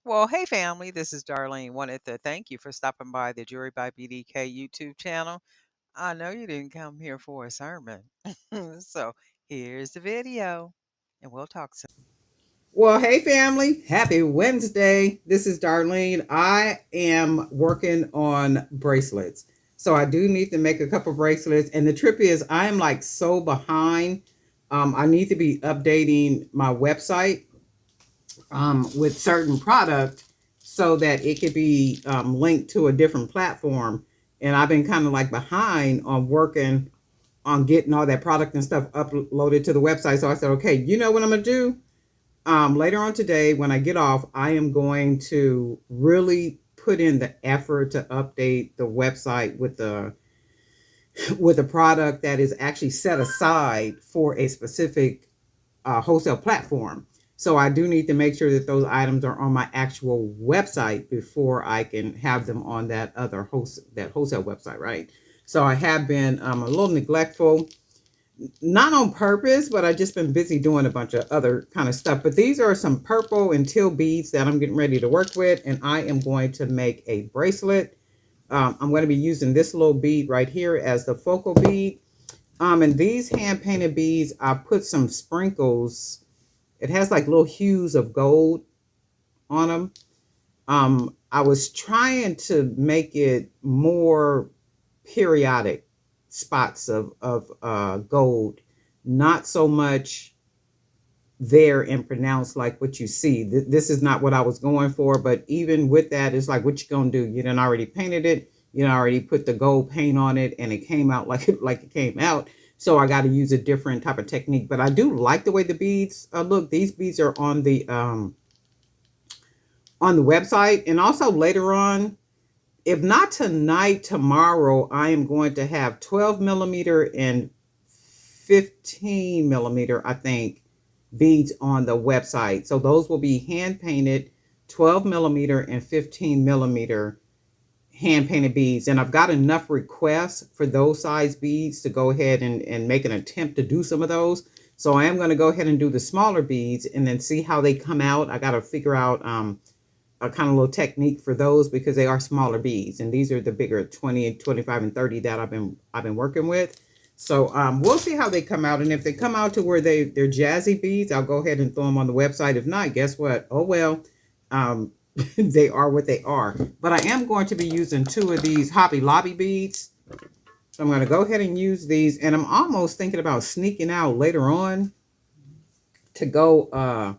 Well, hey family, this is Darlene. Wanted to thank you for stopping by the Jury by BDK YouTube channel. I know you didn't come here for a sermon. So here's the video, and we'll talk soon. Well, hey family, happy Wednesday. This is Darlene. I am working on bracelets. So I do need to make a couple bracelets. And the trip is I am like so behind. I need to be updating my website with certain product so that it could be linked to a different platform. And I've been kind of like behind on working on getting all that product and stuff uploaded to the website. So I said, okay, you know what I'm going to do? Later on today, when I get off, I am going to really put in the effort to update the website with a product that is actually set aside for a specific wholesale platform. So I do need to make sure that those items are on my actual website before I can have them on that wholesale website, right? So I have been a little neglectful, not on purpose, but I just been busy doing a bunch of other kind of stuff. But these are some purple and teal beads that I'm getting ready to work with, and I am going to make a bracelet. I'm going to be using this little bead right here as the focal bead. And these hand painted beads, I put some sprinkles. It has like little hues of gold on them. I was trying to make it more periodic spots of gold, not so much there and pronounced like what you see. This is not what I was going for, but even with that, it's like, what you gonna do? You done already painted it. You done already put the gold paint on it, and it came out like it came out. So I got to use a different type of technique. But I do like the way the beads look. These beads are on the website, and also later on, if not tonight, tomorrow, I am going to have 12 millimeter and 15 millimeter, I think, beads on the website. So those will be hand painted 12 millimeter and 15 millimeter hand painted beads. And I've got enough requests for those size beads to go ahead and make an attempt to do some of those. So I am going to go ahead and do the smaller beads and then see how they come out. I got to figure out a kind of little technique for those because they are smaller beads, and these are the bigger 20, 25, and 30 that I've been working with. So we'll see how they come out, and if they come out to where they're jazzy beads, I'll go ahead and throw them on the website. If not, guess what? Oh well, they are what they are. But I am going to be using two of these Hobby Lobby beads. So I'm going to go ahead and use these, and I'm almost thinking about sneaking out later on to go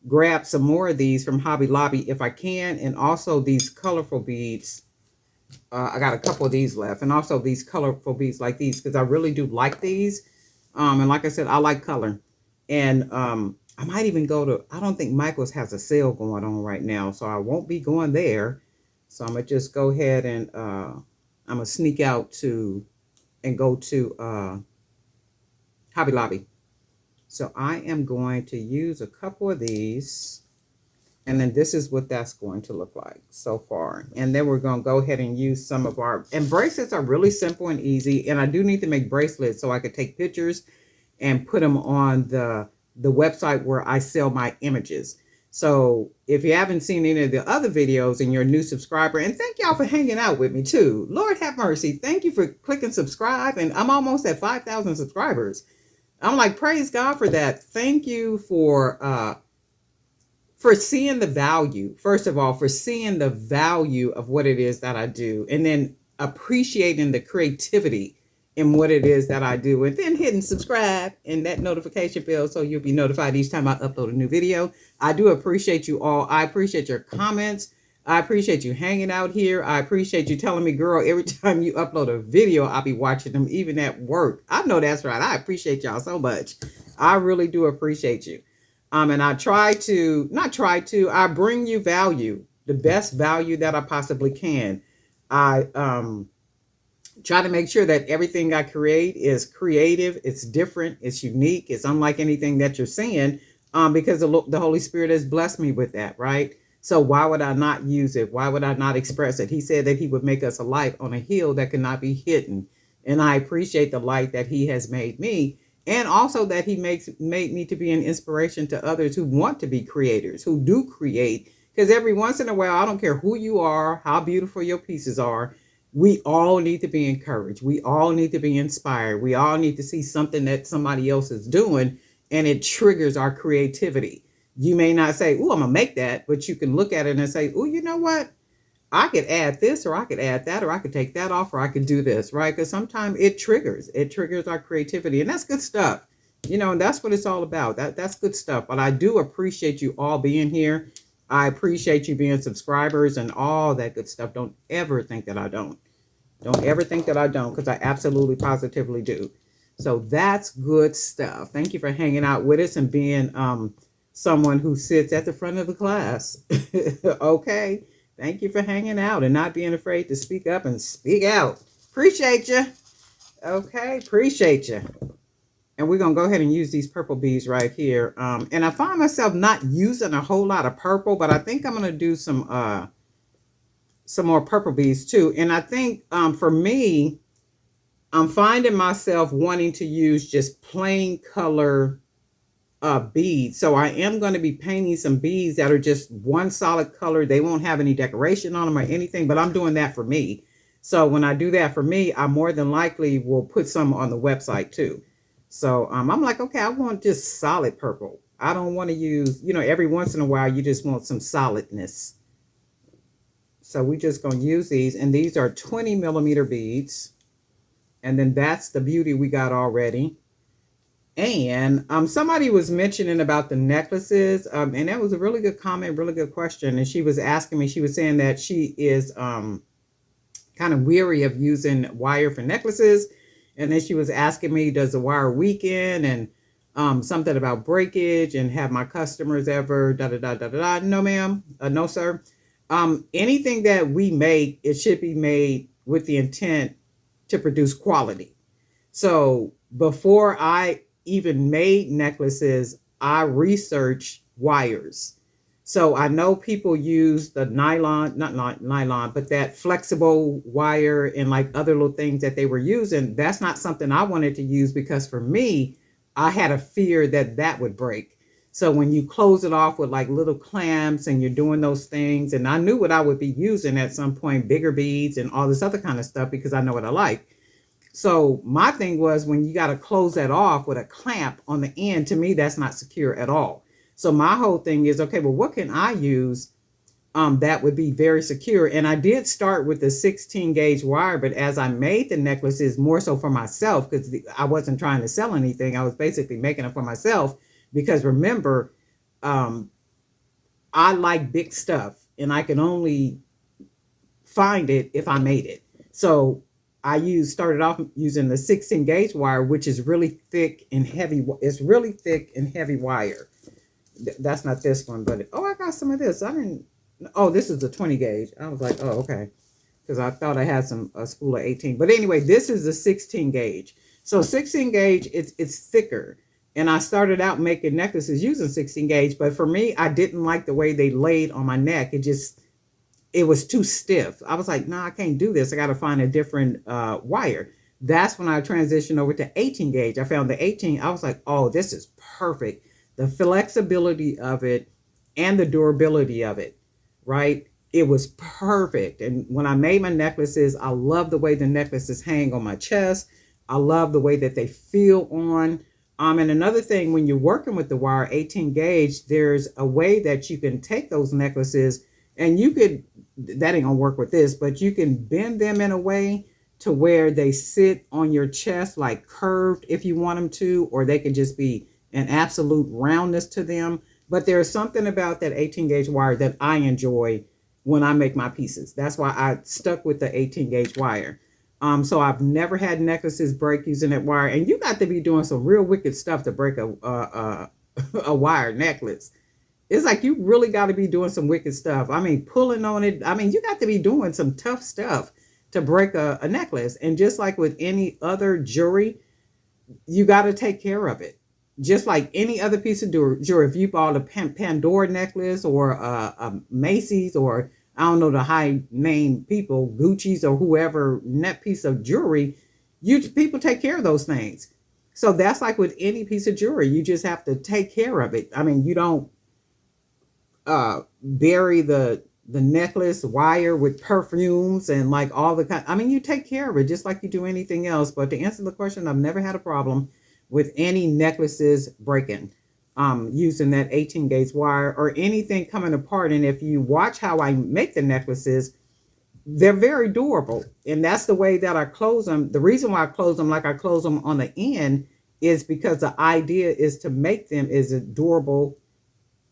grab some more of these from Hobby Lobby if I can, and also these colorful beads. I got a couple of these left, and also these colorful beads like these because I really do like these. And like I said, I like color, and I might even go to. I don't think Michael's has a sale going on right now, so I won't be going there. So I'm gonna just go ahead and I'm gonna sneak out to and go to Hobby Lobby. So I am going to use a couple of these. And then this is what that's going to look like so far. And then we're going to go ahead and use some of our, and bracelets are really simple and easy. And I do need to make bracelets so I could take pictures and put them on the website where I sell my images. So if you haven't seen any of the other videos and you're a new subscriber, and thank y'all for hanging out with me too. Lord have mercy. Thank you for clicking subscribe. And I'm almost at 5,000 subscribers. I'm like, praise God for that. Thank you for seeing the value, first of all, for seeing the value of what it is that I do, and then appreciating the creativity in what it is that I do, and then hitting subscribe and that notification bell so you'll be notified each time I upload a new video. I do appreciate you all. I appreciate your comments. I appreciate you hanging out here. I appreciate you telling me, girl, every time you upload a video, I'll be watching them, even at work. I know that's right. I appreciate y'all so much. I really do appreciate you. And I try to, not try to, I bring you value, the best value that I possibly can. I try to make sure that everything I create is creative, it's different, it's unique, it's unlike anything that you're seeing, because the Holy Spirit has blessed me with that, right? So why would I not use it? Why would I not express it? He said that he would make us a light on a hill that cannot be hidden. And I appreciate the light that he has made me, and also that he made me to be an inspiration to others who want to be creators, who do create, Because every once in a while, I don't care who you are, how beautiful your pieces are, we all need to be encouraged. We all need to be inspired. We all need to see something that somebody else is doing and it triggers our creativity. You may not say, "Oh, I'm going to make that," but you can look at it and say, "Oh, you know what? I could add this, or I could add that, or I could take that off, or I could do this," right? Because sometimes it triggers our creativity, and that's good stuff. And that's what it's all about. That's good stuff. But I do appreciate you all being here. I appreciate you being subscribers and all that good stuff. Don't ever think that I don't. Don't ever think that I don't, because I absolutely positively do. So that's good stuff. Thank you for hanging out with us and being someone who sits at the front of the class. Okay. Thank you for hanging out and not being afraid to speak up and speak out. Appreciate you. Okay. Appreciate you. And we're going to go ahead and use these purple beads right here. And I find myself not using a whole lot of purple, but I think I'm going to do some more purple beads too. And I think for me, I'm finding myself wanting to use just plain color beads. So I am going to be painting some beads that are just one solid color. They won't have any decoration on them or anything, but I'm doing that for me. So when I do that for me, I more than likely will put some on the website too. So I'm like, okay, I want just solid purple. I don't want to use, every once in a while, you just want some solidness. So we just going to use these. And these are 20 millimeter beads. And then that's the beauty we got already. And somebody was mentioning about the necklaces, and that was a really good comment, really good question. And she was asking me, she was saying that she is kind of weary of using wire for necklaces. And then she was asking me, does the wire weaken? And something about breakage, and have my customers ever da da da da da da. No, ma'am. No, sir. Anything that we make, it should be made with the intent to produce quality. So before I even made necklaces, I researched wires. So I know people use the nylon, not nylon, but that flexible wire and like other little things that they were using. That's not something I wanted to use, because for me, I had a fear that that would break. So when you close it off with like little clamps and you're doing those things, and I knew what I would be using at some point, bigger beads and all this other kind of stuff, because I know what I like. So my thing was, when you got to close that off with a clamp on the end, to me, that's not secure at all. So my whole thing is, okay, well, what can I use that would be very secure? And I did start with the 16 gauge wire, but as I made the necklaces, more so for myself, because I wasn't trying to sell anything. I was basically making it for myself, because remember, um, I like big stuff, and I can only find it if I made it. So I started off using the 16 gauge wire, which is really thick and heavy. It's really thick and heavy wire. That's not this one, but oh, I got some of this. I didn't. Oh, this is the 20 gauge. I was like, oh, okay, because I thought I had some a spool of 18. But anyway, this is the 16 gauge. So 16 gauge, it's thicker. And I started out making necklaces using 16 gauge, but for me, I didn't like the way they laid on my neck. It was too stiff. I was like, no, I can't do this. I got to find a different wire. That's when I transitioned over to 18 gauge. I found the 18. I was like, oh, this is perfect. The flexibility of it and the durability of it, right? It was perfect. And when I made my necklaces, I love the way the necklaces hang on my chest. I love the way that they feel on. And another thing, when you're working with the wire 18 gauge, there's a way that you can take those necklaces, and that ain't gonna work with this, but you can bend them in a way to where they sit on your chest, like curved if you want them to, or they can just be an absolute roundness to them. But there's something about that 18 gauge wire that I enjoy when I make my pieces. That's why I stuck with the 18 gauge wire. So I've never had necklaces break using that wire, and you got to be doing some real wicked stuff to break a wire necklace. It's like you really got to be doing some wicked stuff. I mean, pulling on it. I mean, you got to be doing some tough stuff to break a necklace. And just like with any other jewelry, you got to take care of it. Just like any other piece of jewelry, if you bought a Pandora necklace or a Macy's, or I don't know, the high name people, Gucci's or whoever, net piece of jewelry, people take care of those things. So that's like with any piece of jewelry, you just have to take care of it. I mean, you don't bury the necklace wire with perfumes and like all the kind. I mean, you take care of it just like you do anything else. But to answer the question, I've never had a problem with any necklaces breaking using that 18 gauge wire or anything coming apart. And if you watch how I make the necklaces, they're very durable. And that's the way that I close them. The reason why I close them like I close them on the end is because the idea is to make them as durable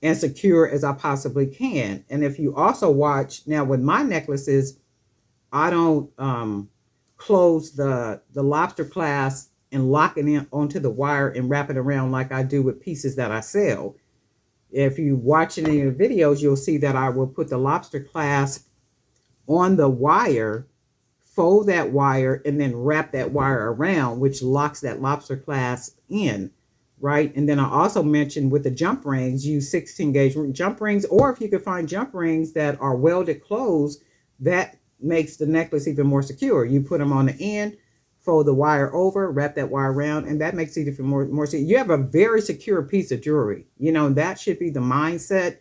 and secure as I possibly can. And if you also watch now with my necklaces, I don't close the lobster clasp and lock it in onto the wire and wrap it around like I do with pieces that I sell. If you watch any of the videos, you'll see that I will put the lobster clasp on the wire, fold that wire, and then wrap that wire around, which locks that lobster clasp in, right? And then I also mentioned with the jump rings, use 16 gauge jump rings, or if you could find jump rings that are welded closed, that makes the necklace even more secure. You put them on the end, fold the wire over, wrap that wire around, and that makes it even more secure. You have a very secure piece of jewelry. You know, that should be the mindset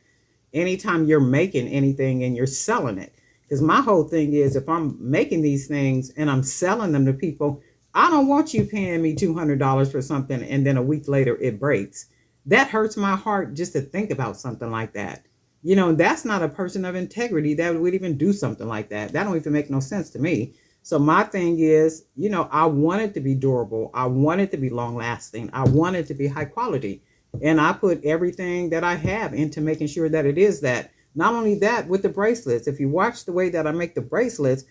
anytime you're making anything and you're selling it. Because my whole thing is if I'm making these things and I'm selling them to people, I don't want you paying me $200 for something and then a week later it breaks. That hurts my heart just to think about something like that. You know, that's not a person of integrity that would even do something like that. That don't even make no sense to me. So my thing is, you know, I want it to be durable. I want it to be long lasting. I want it to be high quality. And I put everything that I have into making sure that it is that. Not only that, with the bracelets, if you watch the way that I make the bracelets,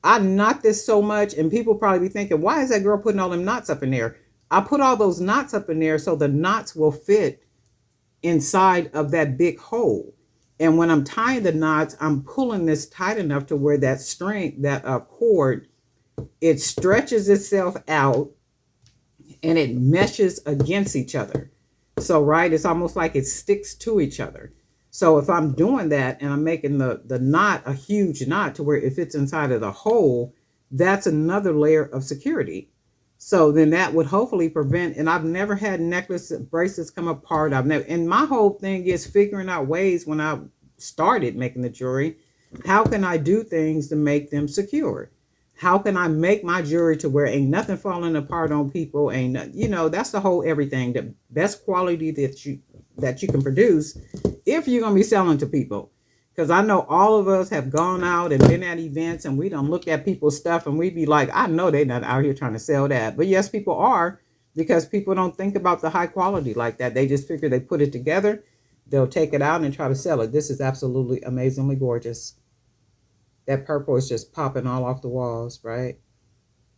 I knot this so much, and people probably be thinking, why is that girl putting all them knots up in there? I put all those knots up in there so the knots will fit inside of that big hole. And when I'm tying the knots, I'm pulling this tight enough to where that string, that cord, it stretches itself out and it meshes against each other. So, right, it's almost like it sticks to each other. So if I'm doing that and I'm making the knot a huge knot to where it fits inside of the hole, that's another layer of security. So then that would hopefully prevent, and I've never had necklace bracelets come apart. I've never, and my whole thing is figuring out ways when I started making the jewelry, how can I do things to make them secure? How can I make my jewelry to where ain't nothing falling apart on people? Ain't, you know, that's the whole everything. The best quality that you can produce if you're gonna be selling to people. Because I know all of us have gone out and been at events and we don't look at people's stuff and we be like, I know they're not out here trying to sell that. But yes, people are, because people don't think about the high quality like that. They just figure they put it together, they'll take it out and try to sell it. This is absolutely amazingly gorgeous. That purple is just popping all off the walls, right?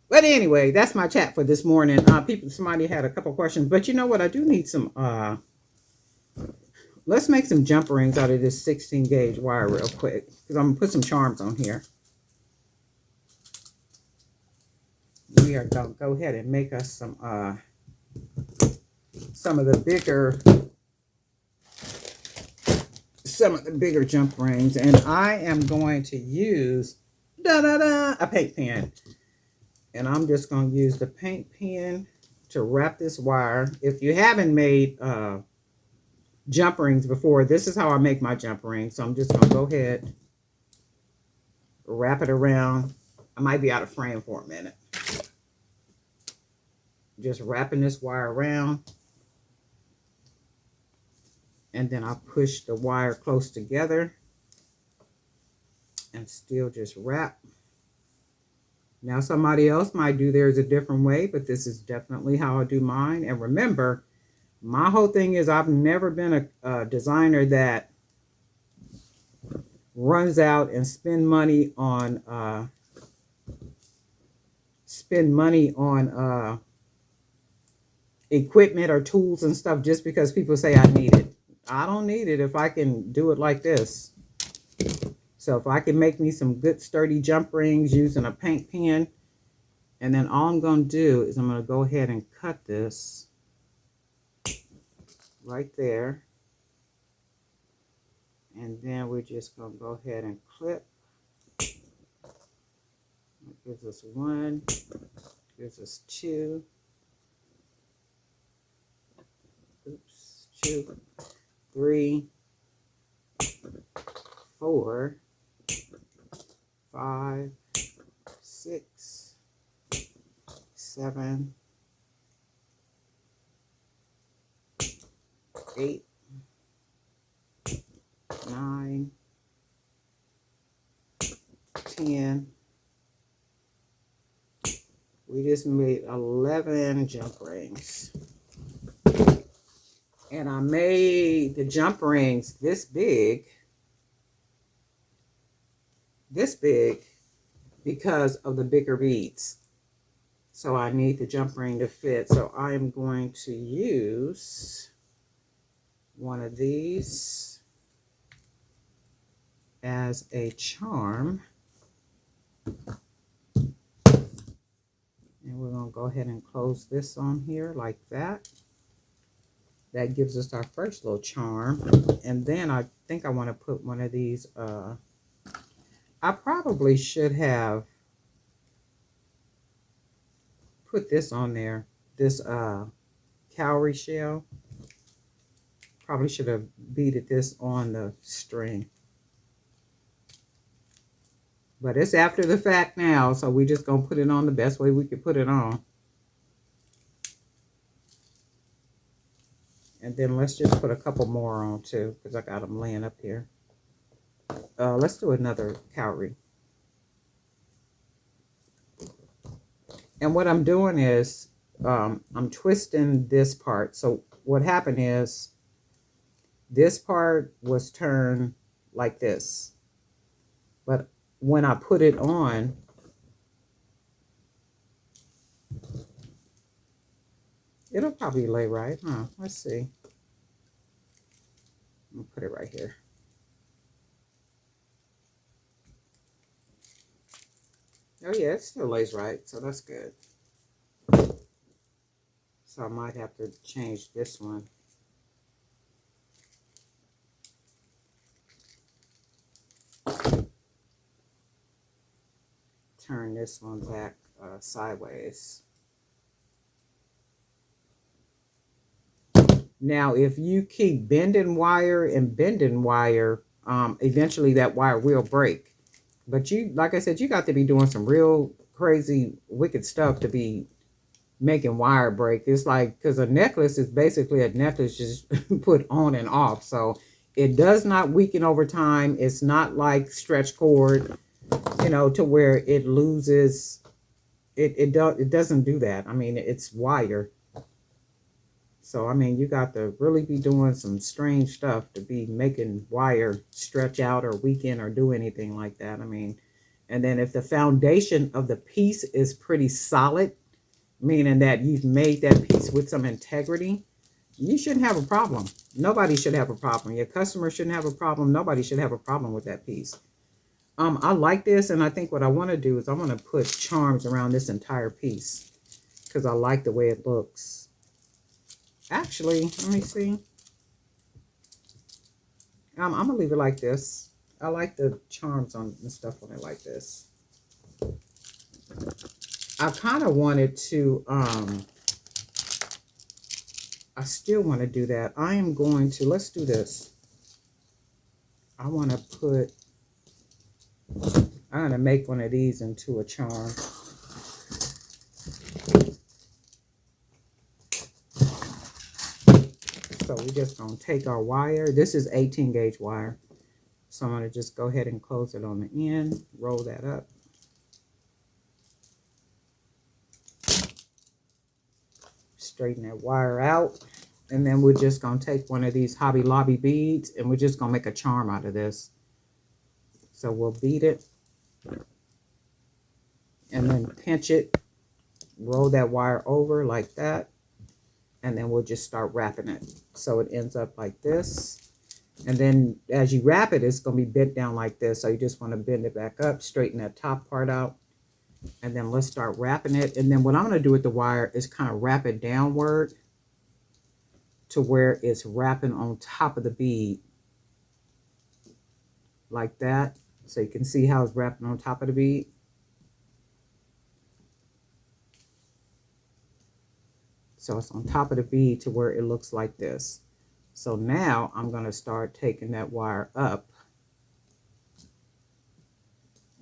But anyway, that's my chat for this morning. Somebody had a couple questions, but you know what? I do need some. Let's make some jump rings out of this 16 gauge wire real quick because I'm gonna put some charms on here. We are gonna go ahead and make us some of the bigger jump rings, and I am going to use a paint pen. And I'm just going to use the paint pen to wrap this wire. If you haven't made jump rings before, this is how I make my jump rings. So I'm just going to go ahead, wrap it around. I might be out of frame for a minute. Just wrapping this wire around. And then I push the wire close together and still just wrap. Now somebody else might do theirs a different way, but this is definitely how I do mine. And remember, my whole thing is I've never been a designer that runs out and spend money on equipment or tools and stuff just because people say I need it. I don't need it if I can do it like this. So if I can make me some good sturdy jump rings using a paint pen, and then all I'm going to do is I'm going to go ahead and cut this right there. And then we're just going to go ahead and clip. That gives us 1, gives us 2. Oops, 2, 3, 4, 5, 6, 7, 8, 9, 10. We just made 11 jump rings. And I made the jump rings this big, because of the bigger beads. So I need the jump ring to fit. So I'm going to use one of these as a charm. And we're going to go ahead and close this on here like that. That gives us our first little charm. And then I think I want to put one of these. I probably should have put this on there. This cowrie shell. Probably should have beaded this on the string. But it's after the fact now, so we're just going to put it on the best way we could put it on. And then let's just put a couple more on too, because I got them laying up here. Let's do another cowrie. And what I'm doing is I'm twisting this part. So what happened is this part was turned like this. But when I put it on, it'll probably lay right, huh? Let's see. I'm gonna put it right here. Oh yeah, it still lays right, so that's good. So I might have to change this one. Turn this one back sideways. Now, if you keep bending wire and bending wire, eventually that wire will break. But you, like I said, you got to be doing some real crazy, wicked stuff to be making wire break. It's like, because a necklace is basically a necklace just put on and off. So it does not weaken over time. It's not like stretch cord, to where it loses. It doesn't do that. I mean, it's wire. So, I mean, you got to really be doing some strange stuff to be making wire stretch out or weaken or do anything like that. I mean, and then if the foundation of the piece is pretty solid, meaning that you've made that piece with some integrity, you shouldn't have a problem. Nobody should have a problem. Your customer shouldn't have a problem. Nobody should have a problem with that piece. I like this, and I think what I want to do is I want to put charms around this entire piece because I like the way it looks. Actually, let me see. I'm going to leave it like this. I like the charms on and stuff on it like this. I kind of wanted to, I still want to do that. I am going to, let's do this. I want to put, I'm going to make one of these into a charm. So we're just going to take our wire. This is 18 gauge wire. So I'm going to just go ahead and close it on the end, roll that up. Straighten that wire out. And then we're just going to take one of these Hobby Lobby beads and we're just going to make a charm out of this. So we'll bead it and then pinch it, roll that wire over like that. And then we'll just start wrapping it. So it ends up like this. And then as you wrap it, it's going to be bent down like this. So you just want to bend it back up, straighten that top part out. And then let's start wrapping it. And then what I'm going to do with the wire is kind of wrap it downward to where it's wrapping on top of the bead. Like that. So you can see how it's wrapping on top of the bead. So it's on top of the bead to where it looks like this. So now I'm going to start taking that wire up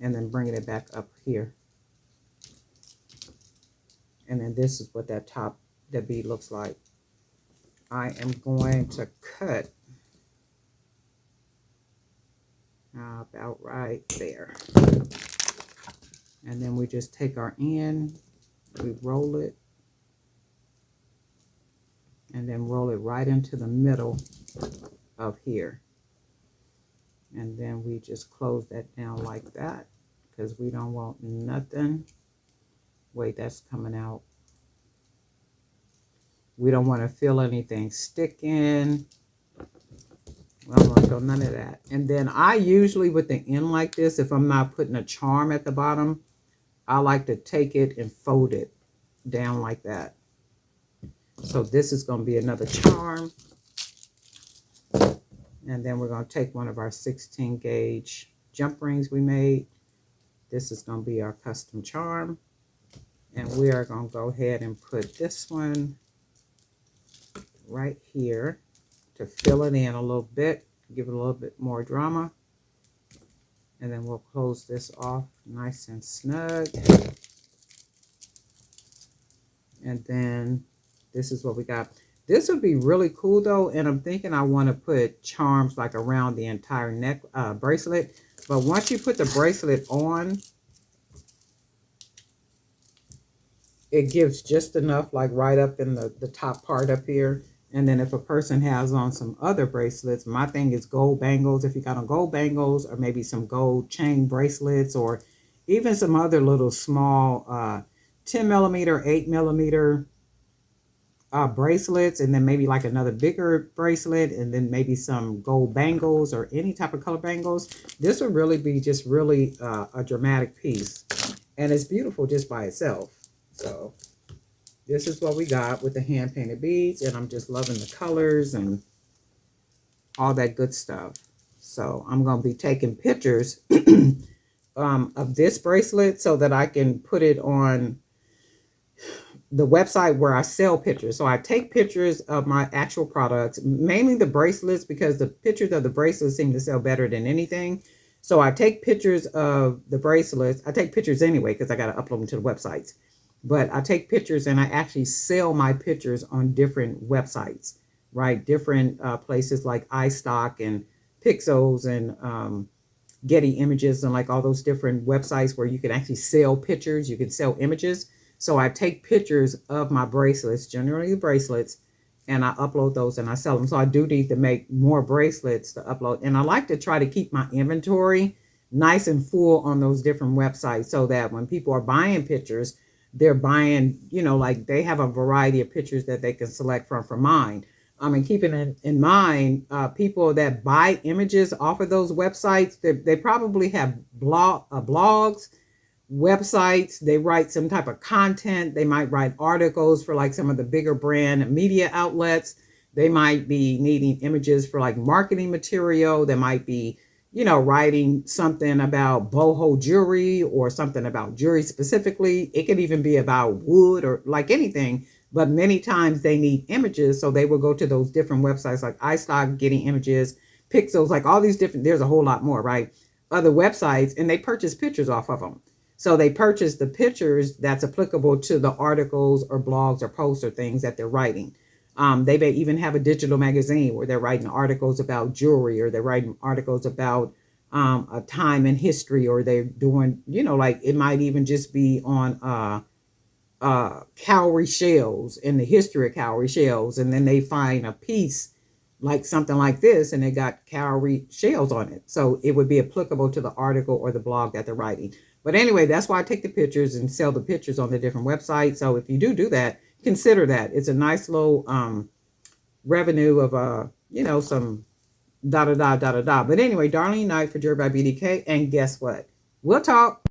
and then bringing it back up here. And then this is what that bead looks like. I am going to cut about right there. And then we just take our end, we roll it, and then roll it right into the middle of here. And then we just close that down like that because we don't want nothing. Wait, that's coming out. We don't want to feel anything sticking. We don't want to feel none of that. And then I usually, with the end like this, if I'm not putting a charm at the bottom, I like to take it and fold it down like that. So this is going to be another charm. And then we're going to take one of our 16 gauge jump rings we made. This is going to be our custom charm. And we are going to go ahead and put this one right here to fill it in a little bit, give it a little bit more drama. And then we'll close this off nice and snug. And then this is what we got. This would be really cool though, and I'm thinking I want to put charms like around the entire neck bracelet. But once you put the bracelet on, it gives just enough, like right up in the top part up here. And then if a person has on some other bracelets, my thing is gold bangles. If you got on gold bangles, or maybe some gold chain bracelets, or even some other little small 10 millimeter, 8 millimeter bracelets, and then maybe like another bigger bracelet, and then maybe some gold bangles or any type of color bangles. This would really be just really a dramatic piece, and it's beautiful just by itself. So this is what we got with the hand painted beads, and I'm just loving the colors and all that good stuff. So I'm going to be taking pictures of this bracelet so that I can put it on the website where I sell pictures. So I take pictures of my actual products, mainly the bracelets, because the pictures of the bracelets seem to sell better than anything. So I take pictures of the bracelets. I take pictures anyway because I got to upload them to the websites. But I take pictures and I actually sell my pictures on different websites, right? Different places like iStock and Pixels and Getty Images and like all those different websites where you can actually sell pictures. You can sell images. So I take pictures of my bracelets, generally the bracelets, and I upload those and I sell them. So I do need to make more bracelets to upload. And I like to try to keep my inventory nice and full on those different websites so that when people are buying pictures, they're buying, you know, like they have a variety of pictures that they can select from mine. And keeping in mind, people that buy images off of those websites, they probably have blogs, websites. They write some type of content. They might write articles for like some of the bigger brand media outlets. They might be needing images for like marketing material. They might be, you know, writing something about boho jewelry or something about jewelry specifically. It could even be about wood or like anything. But many times they need images. So they will go to those different websites like iStock, getting images, Pixels, like all these different, there's a whole lot more, right? Other websites, and they purchase pictures off of them. So they purchase the pictures that's applicable to the articles or blogs or posts or things that they're writing. They may even have a digital magazine where they're writing articles about jewelry, or they're writing articles about a time in history, or they're doing, you know, like it might even just be on cowrie shells and the history of cowrie shells. And then they find a piece like something like this and they got cowrie shells on it. So it would be applicable to the article or the blog that they're writing. But anyway, that's why I take the pictures and sell the pictures on the different websites. So if you do that, consider that. It's a nice little revenue of, you know, some da da da da da da. But anyway, Darlene Knight for Jewelry by BDK. And guess what? We'll talk.